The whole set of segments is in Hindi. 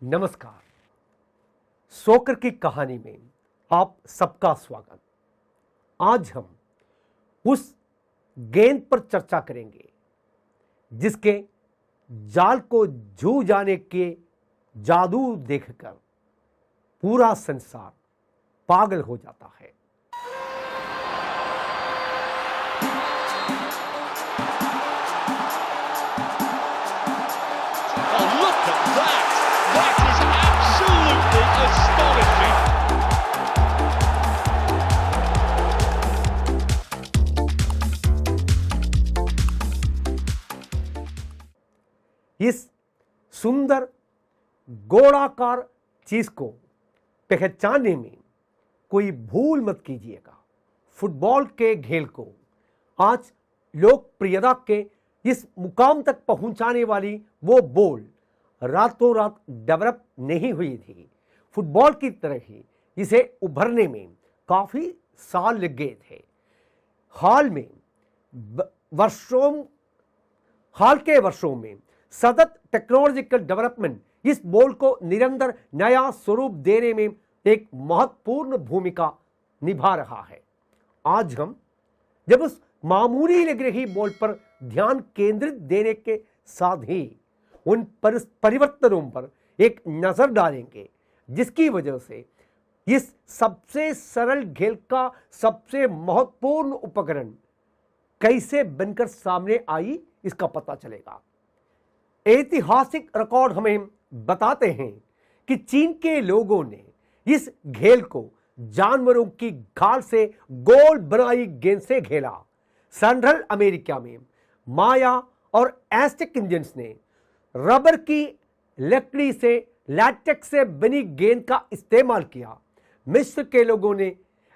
नमस्कार। सॉकर की कहानी में आप सबका स्वागत। आज हम उस गेंद पर चर्चा करेंगे जिसके जाल को छू जाने के जादू देखकर पूरा संसार पागल हो जाता है। Oh, look at that! That is absolutely astonishing. इस सुंदर गोलाकार चीज को पहचानने में कोई भूल मत कीजिएगा। फुटबॉल के खेल को आज लोकप्रियता के इस मुकाम तक पहुंचाने वाली वो बॉल रातों रात डेवलप नहीं हुई थी। फुटबॉल की तरह ही इसे उभरने में काफी साल लग गए थे। हाल के वर्षों में सतत टेक्नोलॉजिकल डेवलपमेंट इस बॉल को निरंतर नया स्वरूप देने में एक महत्वपूर्ण भूमिका निभा रहा है। आज हम जब उस मामूली लग रही बॉल पर ध्यान केंद्रित देने के साथ ही उन परिवर्तनों पर एक नजर डालेंगे जिसकी वजह से इस सबसे सरल खेल का सबसे महत्वपूर्ण उपकरण कैसे बनकर सामने आई इसका पता चलेगा। ऐतिहासिक रिकॉर्ड हमें बताते हैं कि चीन के लोगों ने इस खेल को जानवरों की खाल से गोल बनाई गेंद से खेला। सेंट्रल अमेरिका में माया और एस्टेक इंडियंस ने रबर की लकड़ी से लैटेक्स से बनी गेंद का इस्तेमाल किया। मिस्र के लोगों ने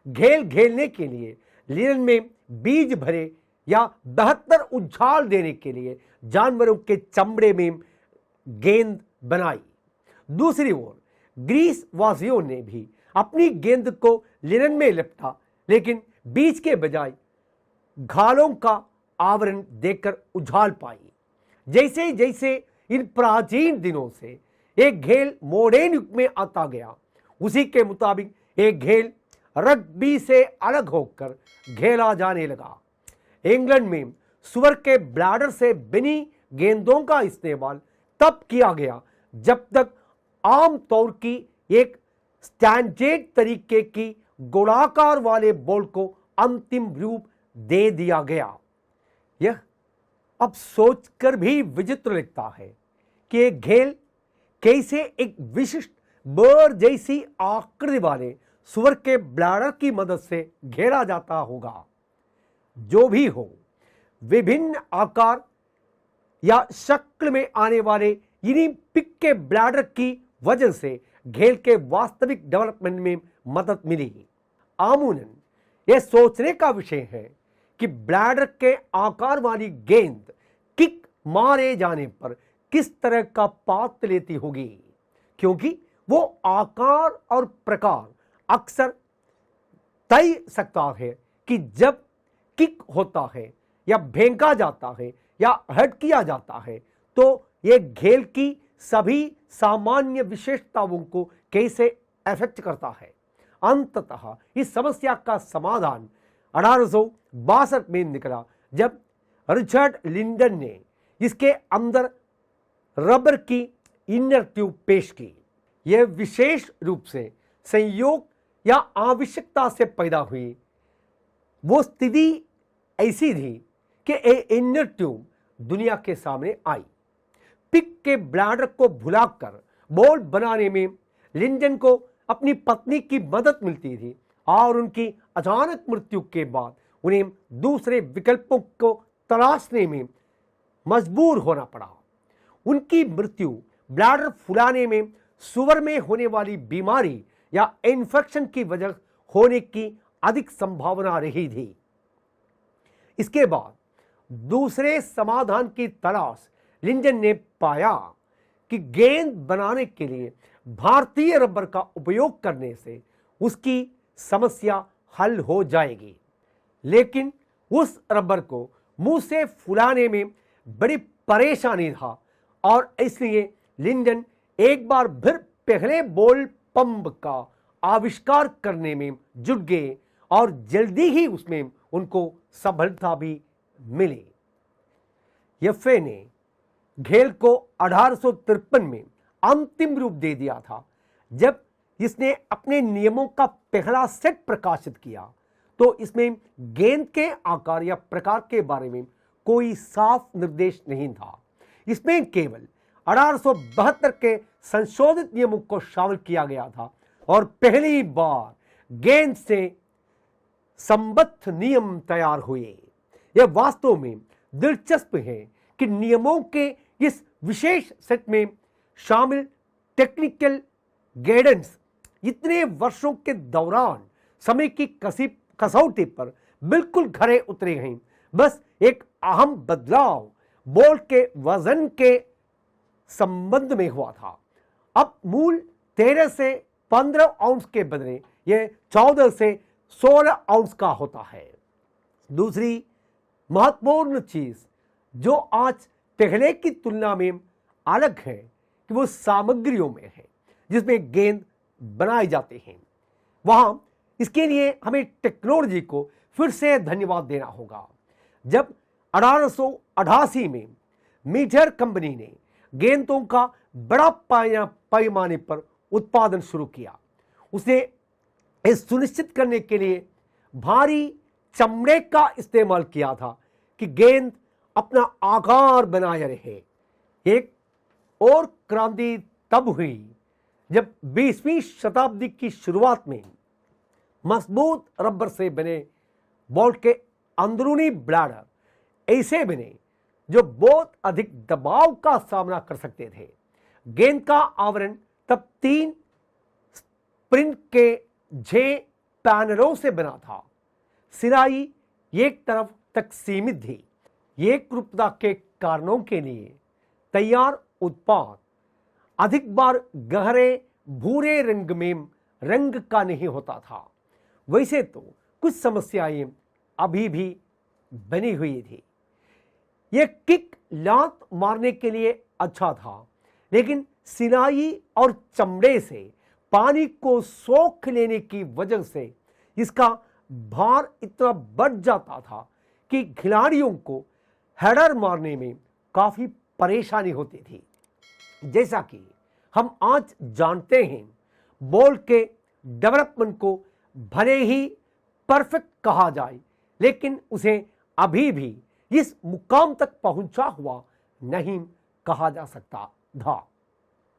खेल खेलने के लिए लिनन में बीज भरे या बेहतर उछाल देने के लिए जानवरों के चमड़े में गेंद बनाई। दूसरी ओर ग्रीस वासियों ने भी अपनी गेंद को लिनन में लिपटा, लेकिन बीज के बजाय घालों का आवरण देकर उछाल पाई। जैसे जैसे इन प्राचीन दिनों से एक खेल मॉडर्न युग में आता गया, उसी के मुताबिक एक खेल रग्बी से अलग होकर खेला जाने लगा। इंग्लैंड में सुअर के ब्लैडर से बनी गेंदों का इस्तेमाल तब किया गया जब तक आम तौर की एक स्टैंडर्ड तरीके की गोलाकार वाले बॉल को अंतिम रूप दे दिया गया। यह अब सोचकर भी विचित्र लगता है कि एक खेल कैसे एक विशिष्ट बर जैसी आकृति वाले सुअर के ब्लैडर की मदद से घेरा जाता होगा। जो भी हो, विभिन्न आकार या शक्ल में आने वाले इन्हीं पिक के ब्लैडर की वजह से खेल के वास्तविक डेवलपमेंट में मदद मिली। आमूनन यह सोचने का विषय है कि ब्लैडर के आकार वाली गेंद किक मारे जाने पर किस तरह का पात्र लेती होगी, क्योंकि वो आकार और प्रकार अक्सर तय सकता है कि जब किक होता है या फेंका जाता है या हेड किया जाता है तो ये खेल की सभी सामान्य विशेषताओं को कैसे अफेक्ट करता है। अंततः इस समस्या का समाधान 1862 में निकला जब रिचर्ड लिंडन ने इसके अंदर रबर की इनर ट्यूब पेश की। यह विशेष रूप से संयोग या आवश्यकता से पैदा हुई। वो स्थिति ऐसी थी कि इनर ट्यूब दुनिया के सामने आई। पिक के ब्लैडर को भुलाकर बॉल बनाने में लिंडन को अपनी पत्नी की मदद मिलती थी और उनकी अचानक मृत्यु के बाद उन्हें दूसरे विकल्पों को तलाशने में मजबूर होना पड़ा। उनकी मृत्यु ब्लैडर फुलाने में सुअर में होने वाली बीमारी या इन्फेक्शन की वजह होने की अधिक संभावना रही थी। इसके बाद दूसरे समाधान की तलाश लिंडन ने पाया कि गेंद बनाने के लिए भारतीय रबर का उपयोग करने से उसकी समस्या हल हो जाएगी। लेकिन उस रबर को मुंह से फुलाने में बड़ी परेशानी था और इसलिए लिंडन एक बार फिर पहले बॉल पंप का आविष्कार करने में जुट गए और जल्दी ही उसमें उनको सफलता भी मिली। एफए ने खेल को 1853 में अंतिम रूप दे दिया था। जब इसने अपने नियमों का पहला सेट प्रकाशित किया तो इसमें गेंद के आकार या प्रकार के बारे में कोई साफ निर्देश नहीं था। इसमें केवल 1872 के संशोधित नियमों को शामिल किया गया था और पहली बार गेंद से संबद्ध नियम तैयार हुए। यह वास्तव में दिलचस्प है कि नियमों के इस विशेष सेट में शामिल टेक्निकल गाइडेंस इतने वर्षों के दौरान समय की कसौटी पर बिल्कुल खरे उतरे हैं। बस एक अहम बदलाव बॉल के वजन के संबंध में हुआ था। अब मूल 13 से 15 आउंस के बदले यह 14 से 16 आउंस का होता है। दूसरी महत्वपूर्ण चीज जो आज पहले की तुलना में अलग है कि वो सामग्रियों में है जिसमें गेंद बनाए जाते हैं। वहां इसके लिए हमें टेक्नोलॉजी को फिर से धन्यवाद देना होगा। जब 1888 में मीटर कंपनी ने गेंदों का बड़ा पैमाने पर उत्पादन शुरू किया, उसने इस सुनिश्चित करने के लिए भारी चमड़े का इस्तेमाल किया था कि गेंद अपना आकार बनाए रहे। एक और क्रांति तब हुई जब 20वीं शताब्दी की शुरुआत में मजबूत रबर से बने बॉल के अंदरूनी ब्लैडर ऐसे बने जो बहुत अधिक दबाव का सामना कर सकते थे। गेंद का आवरण तब 3 स्प्रिंट के 6 पैनलों से बना था। सिलाई एक तरफ तक सीमित थी। एकरूपता के कारणों के लिए तैयार उत्पाद अधिक बार गहरे भूरे रंग में रंग का नहीं होता था। वैसे तो कुछ समस्याएं अभी भी बनी हुई थी। यह किक लात मारने के लिए अच्छा था, लेकिन सिलाई और चमड़े से पानी को सोख लेने की वजह से इसका भार इतना बढ़ जाता था कि खिलाड़ियों को हेडर मारने में काफी परेशानी होती थी। जैसा कि हम आज जानते हैं, बॉल के डेवलपमेंट को भले ही परफेक्ट कहा जाए, लेकिन उसे अभी भी इस मुकाम तक पहुंचा हुआ नहीं कहा जा सकता था।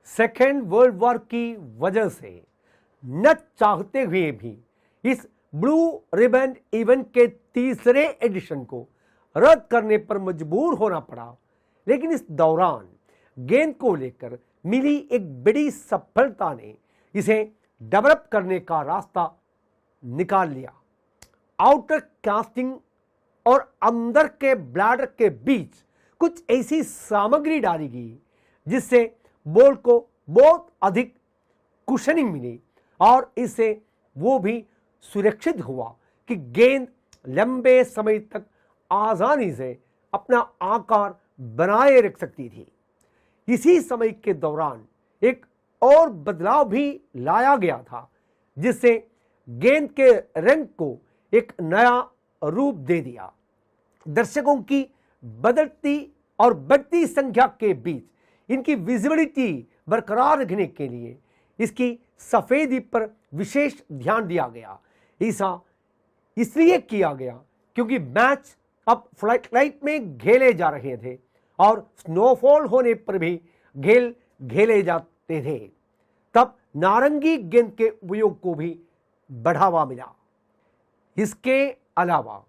सेकेंड वर्ल्ड वॉर की वजह से न चाहते हुए भी इस ब्लू रिबन इवेंट के तीसरे एडिशन को रद्द करने पर मजबूर होना पड़ा। लेकिन इस दौरान गेंद को लेकर मिली एक बड़ी सफलता ने इसे डेवलप करने का रास्ता निकाल लिया। आउटर कास्टिंग और अंदर के ब्लैडर के बीच कुछ ऐसी सामग्री डाली गई जिससे बॉल को बहुत अधिक कुशनिंग मिली और इससे वो भी सुरक्षित हुआ कि गेंद लंबे समय तक आसानी से अपना आकार बनाए रख सकती थी। इसी समय के दौरान एक और बदलाव भी लाया गया था जिससे गेंद के रंग को एक नया रूप दे दिया। दर्शकों की बदलती और बढ़ती संख्या के बीच इनकी विजिबिलिटी बरकरार रखने के लिए इसकी सफेदी पर विशेष ध्यान दिया गया। ऐसा इसलिए किया गया क्योंकि मैच अब फ्लड लाइट में खेले जा रहे थे और स्नोफॉल होने पर भी खेले जाते थे। तब नारंगी गेंद के उपयोग को भी बढ़ावा मिला। इसके अलावा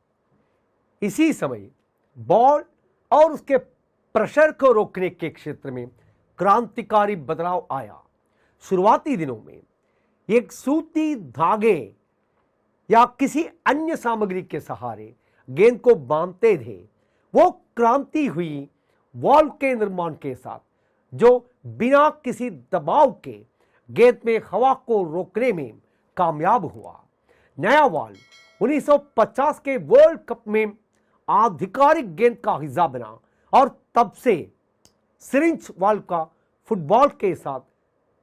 इसी समय बॉल और उसके प्रेशर को रोकने के क्षेत्र में क्रांतिकारी बदलाव आया। शुरुआती दिनों में एक सूती धागे या किसी अन्य सामग्री के सहारे गेंद को बांधते थे। वो क्रांति हुई वॉल्व के निर्माण के साथ जो बिना किसी दबाव के गेंद में हवा को रोकने में कामयाब हुआ। नया वॉल्व 1950 के वर्ल्ड कप में आधिकारिक गेंद का हिस्सा बना और तब से सिरिंज वॉल्व का फुटबॉल के साथ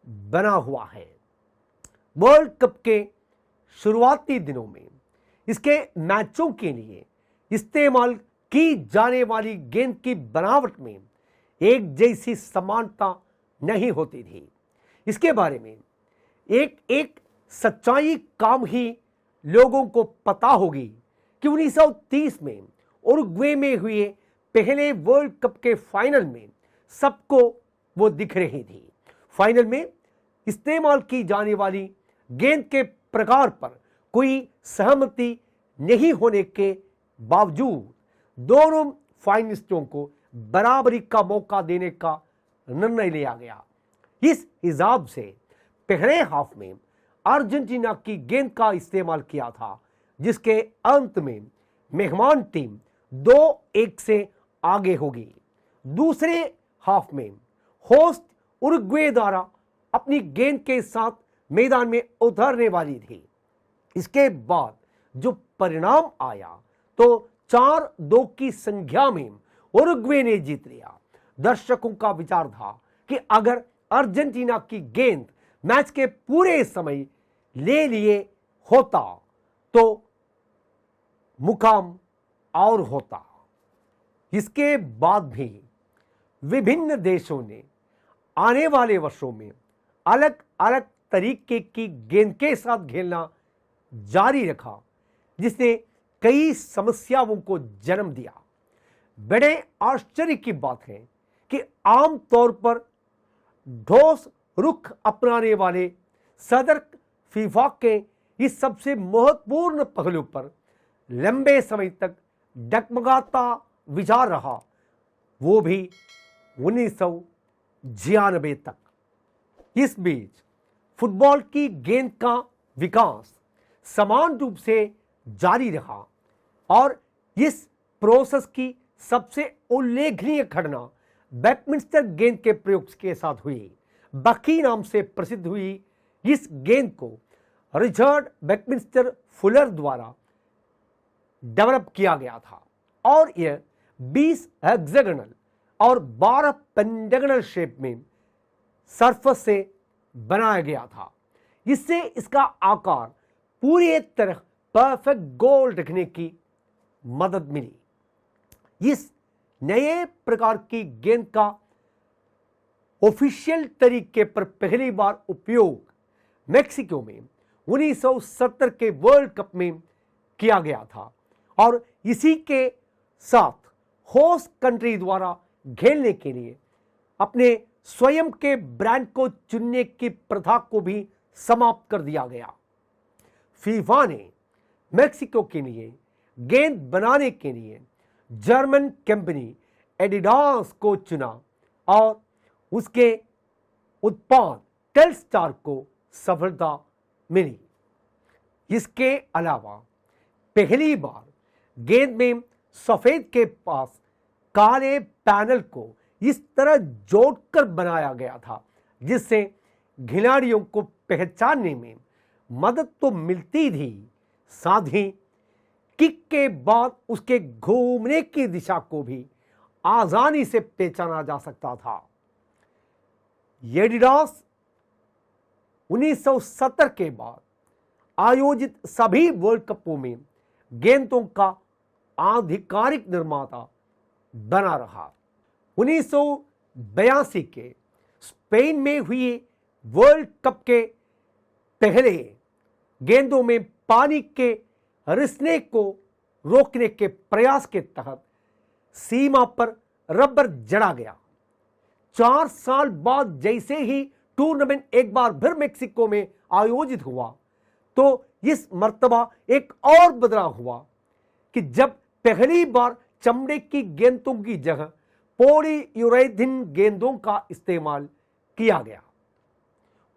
बना हुआ है। वर्ल्ड कप के शुरुआती दिनों में इसके मैचों के लिए इस्तेमाल की जाने वाली गेंद की बनावट में एक जैसी समानता नहीं होती थी। इसके बारे में एक एक सच्चाई काम ही लोगों को पता होगी कि 1930 में उरुग्वे में हुए पहले वर्ल्ड कप के फाइनल में सबको वो दिख रही थी। फाइनल में इस्तेमाल की जाने वाली गेंद के प्रकार पर कोई सहमति नहीं होने के बावजूद दोनों फाइनलिस्टों को बराबरी का मौका देने का निर्णय लिया गया। इस हिसाब से पहले हाफ में अर्जेंटीना की गेंद का इस्तेमाल किया था, जिसके अंत में मेहमान टीम 2-1 से आगे होगी। दूसरे हाफ में होस्ट उरुग्वे द्वारा अपनी गेंद के साथ मैदान में उतरने वाली थी। इसके बाद जो परिणाम आया तो 4-2 की संख्या में उरुग्वे ने जीत लिया। दर्शकों का विचार था कि अगर अर्जेंटीना की गेंद मैच के पूरे समय ले लिए होता तो मुकाम और होता। इसके बाद भी विभिन्न देशों ने आने वाले वर्षों में अलग अलग तरीके की गेंद के साथ खेलना जारी रखा, जिसने कई समस्याओं को जन्म दिया। बड़े आश्चर्य की बात है कि आम तौर पर ठोस रुख अपनाने वाले सदर फीफा के इस सबसे महत्वपूर्ण पहलू पर लंबे समय तक डगमगाता विचार रहा, वो भी 1996 तक। इस बीच फुटबॉल की गेंद का विकास समान रूप से जारी रहा और इस प्रोसेस की सबसे उल्लेखनीय घटना बैडमिंटन गेंद के प्रयोग के साथ हुई। बकी नाम से प्रसिद्ध हुई इस गेंद को रिचर्ड बैडमिंटन फुलर द्वारा डेवलप किया गया था और यह 20 हेक्सागोनल और 12 पेंटागोनल शेप में सरफेस से बनाया गया था। इससे इसका आकार पूरी तरह परफेक्ट गोल रखने की मदद मिली। इस नए प्रकार की गेंद का ऑफिशियल तरीके पर पहली बार उपयोग मेक्सिको में 1970 के वर्ल्ड कप में किया गया था और इसी के साथ होस्ट कंट्री द्वारा खेलने के लिए अपने स्वयं के ब्रांड को चुनने की प्रथा को भी समाप्त कर दिया गया। फीफा ने मेक्सिको के लिए गेंद बनाने के लिए जर्मन कंपनी एडिडास को चुना और उसके उत्पाद टेलस्टार को सफलता मिली। इसके अलावा पहली बार गेंद में सफेद के पास काले पैनल को इस तरह जोड़कर बनाया गया था जिससे खिलाड़ियों को पहचानने में मदद तो मिलती थी, साथ ही किक के बाद उसके घूमने की दिशा को भी आसानी से पहचाना जा सकता था। एडिडास 1970 के बाद आयोजित सभी वर्ल्ड कपों में गेंदों का आधिकारिक निर्माता बना रहा। 1982 के स्पेन में हुए वर्ल्ड कप के पहले गेंदों में पानी के रिसने को रोकने के प्रयास के तहत सीमा पर रबर जड़ा गया। 4 साल बाद जैसे ही टूर्नामेंट एक बार फिर मेक्सिको में आयोजित हुआ तो इस मर्तबा एक और बदलाव हुआ कि जब पहली बार चमड़े की गेंदों की जगह पॉलीयूरेथीन गेंदों का इस्तेमाल किया गया।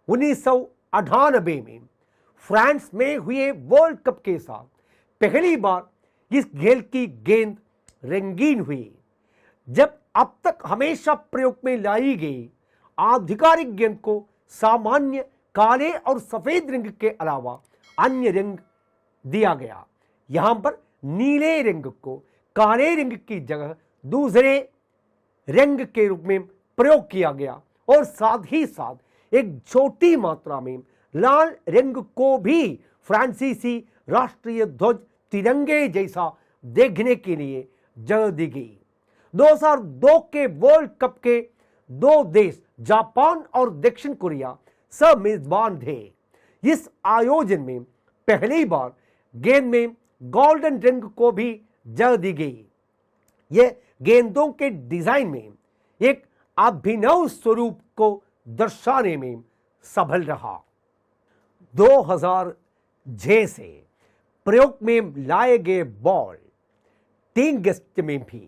1998 में फ्रांस में हुए वर्ल्ड कप के साथ पहली बार इस खेल की गेंद रंगीन हुई, जब अब तक हमेशा प्रयोग में लाई गई आधिकारिक गेंद को सामान्य काले और सफेद रंग के अलावा अन्य रंग दिया गया। यहां पर नीले रंग को काले रंग की जगह दूसरे रंग के रूप में प्रयोग किया गया और साथ ही साथ एक छोटी मात्रा में लाल रंग को भी फ्रांसीसी राष्ट्रीय ध्वज तिरंगे जैसा देखने के लिए जगह दी गई। 2002 के वर्ल्ड कप के दो देश जापान और दक्षिण कोरिया सब मेजबान थे। इस आयोजन में पहली बार गेंद में गोल्डन रंग को भी जगह दी गई। यह गेंदों के डिजाइन में एक अभिनव स्वरूप को दर्शाने में सफल रहा। 2006 से प्रयोग में लाए गए बॉल टिंगस्ट में भी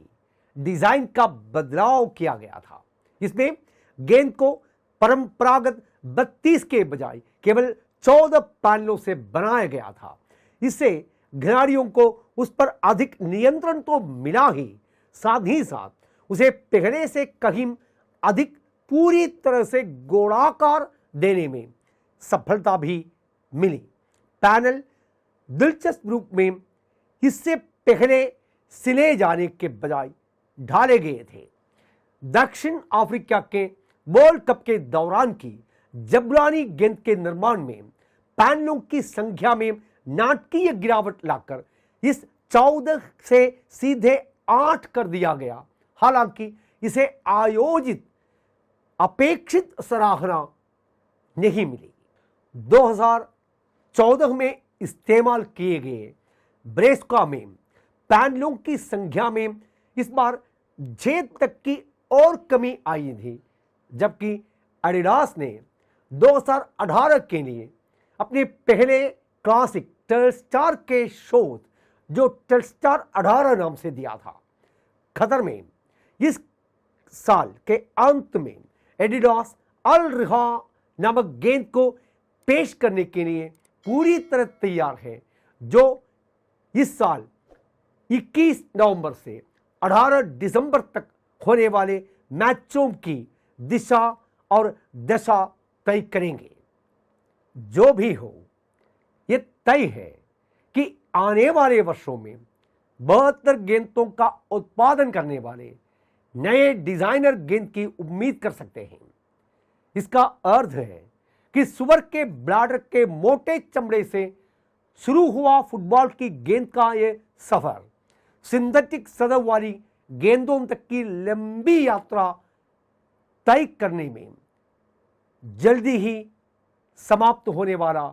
डिजाइन का बदलाव किया गया था। इसमें गेंद को परंपरागत 32 के बजाय केवल 14 पैनलों से बनाया गया था। इससे खिलाड़ियों को उस पर अधिक नियंत्रण तो मिला ही साथ उसे पहले से कहीं अधिक पूरी तरह से गोलाकार देने में सफलता भी मिली। पैनल दिलचस्प रूप में इससे पहले सिले जाने के बजाय ढाले गए थे। दक्षिण अफ्रीका के वर्ल्ड कप के दौरान की जबरानी गेंद के निर्माण में पैनलों की संख्या में नाटकीय गिरावट लाकर इस 14 से सीधे 8 कर दिया गया। हालांकि इसे आयोजित अपेक्षित सराहना नहीं मिली। 2014 में इस्तेमाल किए गए ब्रेस्का में पैनलों की संख्या में इस बार 6 तक की और कमी आई थी, जबकि एडिडास ने 2018 के लिए अपने पहले क्लासिक टेलस्टार के शोध जो टेलस्टार 18 नाम से दिया था। कतर में इस साल के अंत में एडिडास अल रिहा नामक गेंद को पेश करने के लिए पूरी तरह तैयार है, जो इस साल 21 नवंबर से 18 दिसंबर तक होने वाले मैचों की दिशा और दशा तय करेंगे। जो भी हो, यह तय है कि आने वाले वर्षों में 72 गेंदों का उत्पादन करने वाले नए डिजाइनर गेंद की उम्मीद कर सकते हैं। इसका अर्थ है कि सुअर के ब्लैडर के मोटे चमड़े से शुरू हुआ फुटबॉल की गेंद का यह सफर सिंथेटिक सतह वाली गेंदों तक की लंबी यात्रा तय करने में जल्दी ही समाप्त होने वाला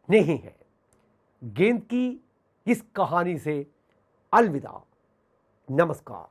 नहीं है। गेंद की इस कहानी से अलविदा, नमस्कार।